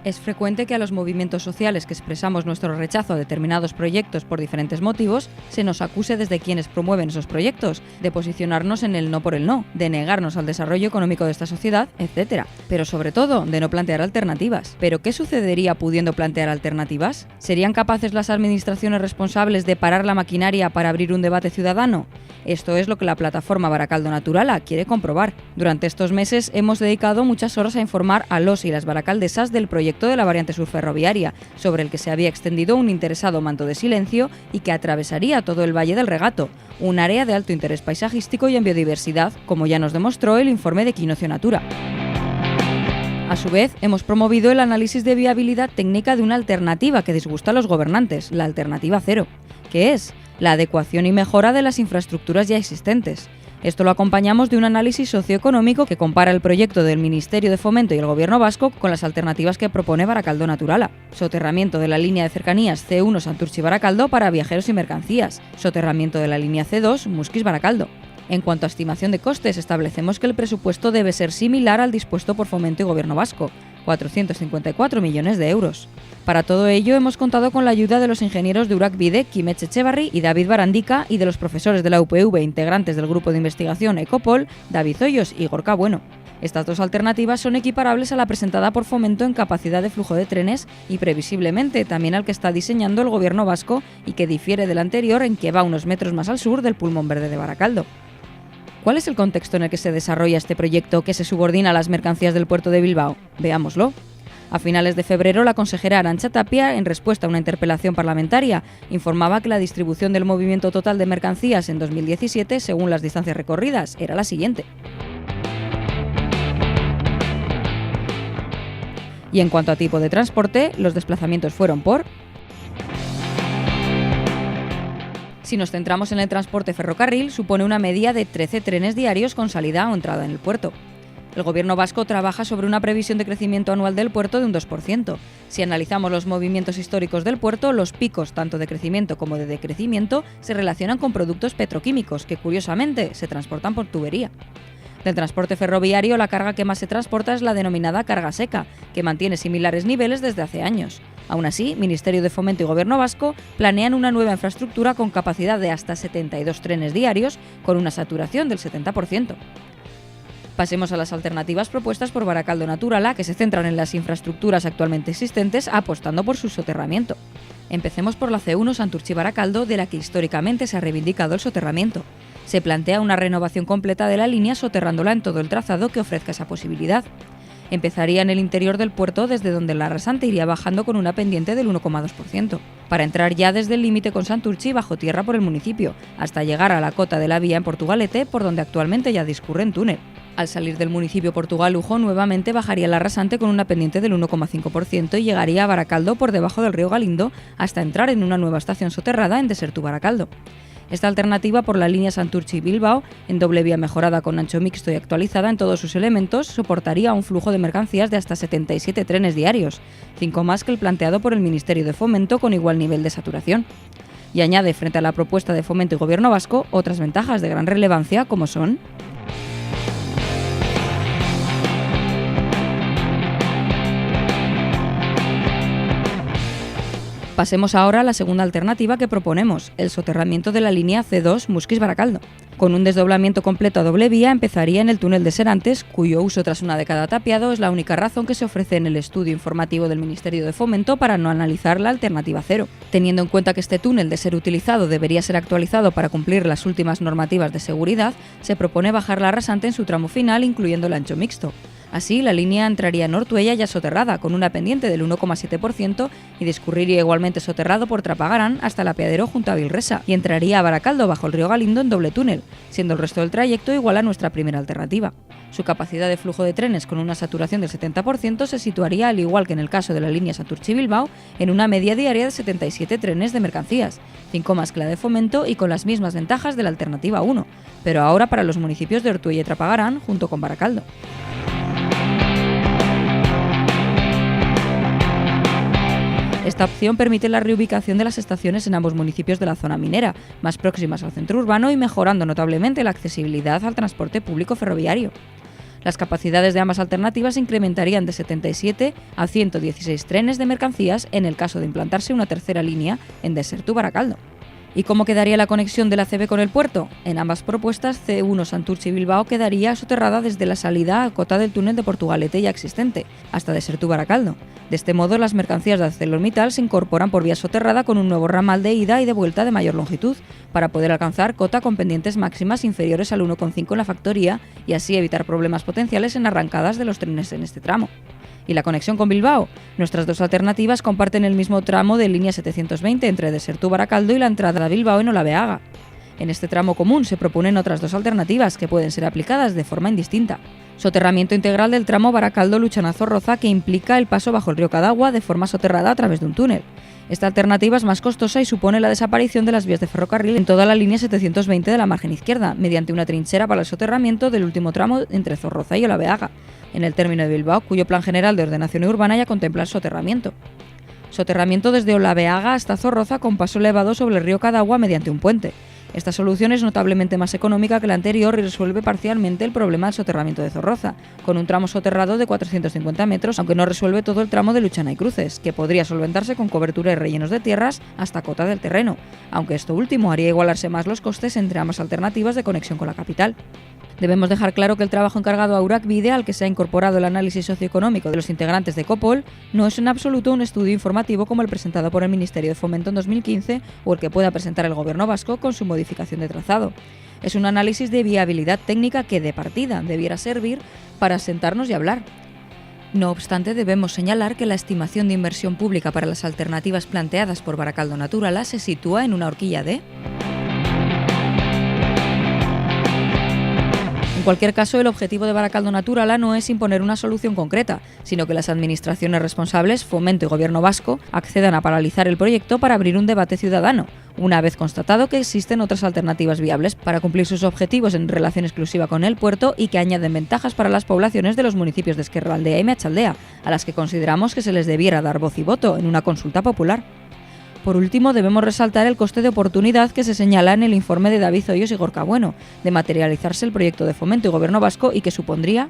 Es frecuente que a los movimientos sociales que expresamos nuestro rechazo a determinados proyectos por diferentes motivos, se nos acuse desde quienes promueven esos proyectos, de posicionarnos en el no por el no, de negarnos al desarrollo económico de esta sociedad, etc. Pero sobre todo, de no plantear alternativas. ¿Pero qué sucedería pudiendo plantear alternativas? ¿Serían capaces las administraciones responsables de parar la maquinaria para abrir un debate ciudadano? Esto es lo que la plataforma Baracaldo Naturala quiere comprobar. Durante estos meses hemos dedicado muchas horas a informar a los y las baracaldesas del proyecto de la variante sur ferroviaria, sobre el que se había extendido un interesado manto de silencio y que atravesaría todo el Valle del Regato, un área de alto interés paisajístico y en biodiversidad, como ya nos demostró el informe de Quinocio Natura. A su vez, hemos promovido el análisis de viabilidad técnica de una alternativa que disgusta a los gobernantes, la alternativa cero, que es la adecuación y mejora de las infraestructuras ya existentes. Esto lo acompañamos de un análisis socioeconómico que compara el proyecto del Ministerio de Fomento y el Gobierno vasco con las alternativas que propone Baracaldo Naturala. Soterramiento de la línea de cercanías C1 Santurtzi-Baracaldo para viajeros y mercancías. Soterramiento de la línea C2 Muskiz-Baracaldo. En cuanto a estimación de costes, establecemos que el presupuesto debe ser similar al dispuesto por Fomento y Gobierno vasco, 454 millones de euros. Para todo ello hemos contado con la ayuda de los ingenieros de Urak-Bide, Kimech Echevarri y David Barandica, y de los profesores de la UPV integrantes del grupo de investigación Ecopol, David Hoyos y Gorka Bueno. Estas dos alternativas son equiparables a la presentada por Fomento en capacidad de flujo de trenes y previsiblemente también al que está diseñando el Gobierno vasco y que difiere del anterior en que va unos metros más al sur del pulmón verde de Baracaldo. ¿Cuál es el contexto en el que se desarrolla este proyecto que se subordina a las mercancías del puerto de Bilbao? Veámoslo. A finales de febrero, la consejera Arantxa Tapia, en respuesta a una interpelación parlamentaria, informaba que la distribución del movimiento total de mercancías en 2017, según las distancias recorridas, era la siguiente. Y en cuanto a tipo de transporte, los desplazamientos fueron por... Si nos centramos en el transporte ferrocarril, supone una media de 13 trenes diarios con salida o entrada en el puerto. El Gobierno vasco trabaja sobre una previsión de crecimiento anual del puerto de un 2%. Si analizamos los movimientos históricos del puerto, los picos tanto de crecimiento como de decrecimiento se relacionan con productos petroquímicos que, curiosamente, se transportan por tubería. Del transporte ferroviario, la carga que más se transporta es la denominada carga seca, que mantiene similares niveles desde hace años. Aún así, Ministerio de Fomento y Gobierno vasco planean una nueva infraestructura con capacidad de hasta 72 trenes diarios, con una saturación del 70%. Pasemos a las alternativas propuestas por Baracaldo Naturala, que se centran en las infraestructuras actualmente existentes, apostando por su soterramiento. Empecemos por la C1 Santurtzi-Baracaldo, de la que históricamente se ha reivindicado el soterramiento. Se plantea una renovación completa de la línea soterrándola en todo el trazado que ofrezca esa posibilidad. Empezaría en el interior del puerto, desde donde la rasante iría bajando con una pendiente del 1,2%, para entrar ya desde el límite con Santurtzi bajo tierra por el municipio, hasta llegar a la cota de la vía en Portugalete, por donde actualmente ya discurre en túnel. Al salir del municipio Portugal-Lujo, nuevamente bajaría la rasante con una pendiente del 1,5% y llegaría a Baracaldo por debajo del río Galindo, hasta entrar en una nueva estación soterrada en Desertu-Baracaldo. Esta alternativa por la línea Santurtzi-Bilbao, en doble vía mejorada con ancho mixto y actualizada en todos sus elementos, soportaría un flujo de mercancías de hasta 77 trenes diarios, 5 más que el planteado por el Ministerio de Fomento con igual nivel de saturación. Y añade, frente a la propuesta de Fomento y Gobierno vasco, otras ventajas de gran relevancia como son... Pasemos ahora a la segunda alternativa que proponemos, el soterramiento de la línea C2 Muskiz-Baracaldo. Con un desdoblamiento completo a doble vía empezaría en el túnel de Serantes, cuyo uso tras una década tapiado es la única razón que se ofrece en el estudio informativo del Ministerio de Fomento para no analizar la alternativa cero. Teniendo en cuenta que este túnel, de ser utilizado, debería ser actualizado para cumplir las últimas normativas de seguridad, se propone bajar la rasante en su tramo final, incluyendo el ancho mixto. Así, la línea entraría en Ortuella ya soterrada, con una pendiente del 1,7% y discurriría igualmente soterrado por Trapagarán hasta el apeadero junto a Vilresa y entraría a Baracaldo bajo el río Galindo en doble túnel, siendo el resto del trayecto igual a nuestra primera alternativa. Su capacidad de flujo de trenes con una saturación del 70% se situaría, al igual que en el caso de la línea Santurtzi-Bilbao, en una media diaria de 77 trenes de mercancías, 5 más que la de Fomento y con las mismas ventajas de la alternativa 1, pero ahora para los municipios de Ortuella y Trapagarán junto con Baracaldo. Esta opción permite la reubicación de las estaciones en ambos municipios de la zona minera, más próximas al centro urbano y mejorando notablemente la accesibilidad al transporte público ferroviario. Las capacidades de ambas alternativas se incrementarían de 77 a 116 trenes de mercancías en el caso de implantarse una tercera línea en Desertu-Baracaldo. ¿Y cómo quedaría la conexión de la CB con el puerto? En ambas propuestas, C1 Santurtzi-Bilbao quedaría soterrada desde la salida a cota del túnel de Portugalete ya existente, hasta Desertu-Baracaldo. De este modo, las mercancías de ArcelorMittal se incorporan por vía soterrada con un nuevo ramal de ida y de vuelta de mayor longitud, para poder alcanzar cota con pendientes máximas inferiores al 1,5 en la factoría y así evitar problemas potenciales en arrancadas de los trenes en este tramo. ¿Y la conexión con Bilbao? Nuestras dos alternativas comparten el mismo tramo de línea 720 entre Desertu-Baracaldo y la entrada a Bilbao en Olabeaga. En este tramo común se proponen otras dos alternativas que pueden ser aplicadas de forma indistinta. Soterramiento integral del tramo Baracaldo-Luchana-Zorroza, que implica el paso bajo el río Cadagua de forma soterrada a través de un túnel. Esta alternativa es más costosa y supone la desaparición de las vías de ferrocarril en toda la línea 720 de la margen izquierda, mediante una trinchera para el soterramiento del último tramo entre Zorroza y Olabeaga, en el término de Bilbao, cuyo Plan General de Ordenación Urbana ya contempla el soterramiento. Soterramiento desde Olabeaga hasta Zorroza con paso elevado sobre el río Cadagua mediante un puente. Esta solución es notablemente más económica que la anterior y resuelve parcialmente el problema del soterramiento de Zorroza, con un tramo soterrado de 450 metros, aunque no resuelve todo el tramo de Luchana y Cruces, que podría solventarse con cobertura y rellenos de tierras hasta cota del terreno, aunque esto último haría igualarse más los costes entre ambas alternativas de conexión con la capital. Debemos dejar claro que el trabajo encargado a Uracbide, al que se ha incorporado el análisis socioeconómico de los integrantes de Copol, no es en absoluto un estudio informativo como el presentado por el Ministerio de Fomento en 2015 o el que pueda presentar el Gobierno vasco con su modificación de trazado. Es un análisis de viabilidad técnica que, de partida, debiera servir para sentarnos y hablar. No obstante, debemos señalar que la estimación de inversión pública para las alternativas planteadas por Baracaldo Naturala se sitúa en una horquilla de... En cualquier caso, el objetivo de Baracaldo Naturala no es imponer una solución concreta, sino que las administraciones responsables, Fomento y Gobierno vasco, accedan a paralizar el proyecto para abrir un debate ciudadano, una vez constatado que existen otras alternativas viables para cumplir sus objetivos en relación exclusiva con el puerto y que añaden ventajas para las poblaciones de los municipios de Ezkerraldea y Meatzaldea, a las que consideramos que se les debiera dar voz y voto en una consulta popular. Por último, debemos resaltar el coste de oportunidad que se señala en el informe de David Hoyos y Gorka Bueno, de materializarse el proyecto de Fomento y Gobierno vasco y que supondría...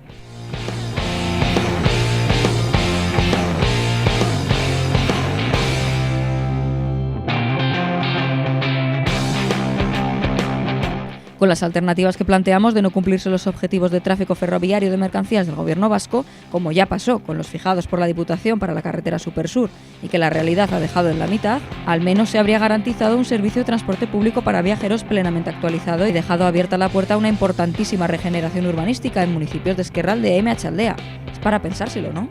Con las alternativas que planteamos de no cumplirse los objetivos de tráfico ferroviario de mercancías del Gobierno vasco, como ya pasó con los fijados por la Diputación para la carretera Supersur y que la realidad ha dejado en la mitad, al menos se habría garantizado un servicio de transporte público para viajeros plenamente actualizado y dejado abierta la puerta a una importantísima regeneración urbanística en municipios de Ezkerraldea y Meatzaldea. Es para pensárselo, ¿no?